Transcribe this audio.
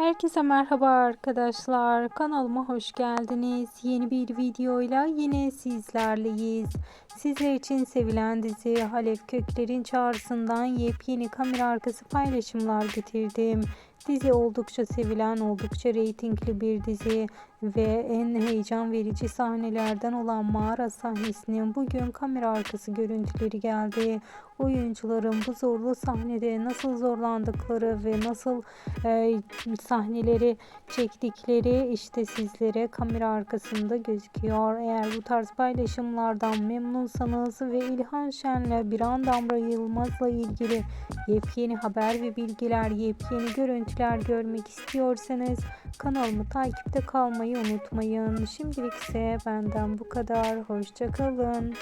Herkese merhaba arkadaşlar. Kanalıma hoş geldiniz. Yeni bir videoyla yine sizlerleyiz. Sizler için sevilen dizi Halef Kökler'in Çağrısı'ndan yepyeni kamera arkası paylaşımlar getirdim. Dizi oldukça sevilen, oldukça reytingli bir dizi ve en heyecan verici sahnelerden olan mağara sahnesinin bugün kamera arkası görüntüleri geldi. Oyuncuların bu zorlu sahnede nasıl zorlandıkları ve nasıl sahneleri çektikleri işte sizlere kamera arkasında gözüküyor. Eğer bu tarz paylaşımlardan memnunsanız ve İlhan Şen'le Biran Damra Yılmaz'la ilgili yepyeni haber ve bilgiler, yepyeni görüntüler görmek istiyorsanız kanalımı takipte kalmayı unutmayın. Şimdilik ise benden bu kadar. Hoşça kalın.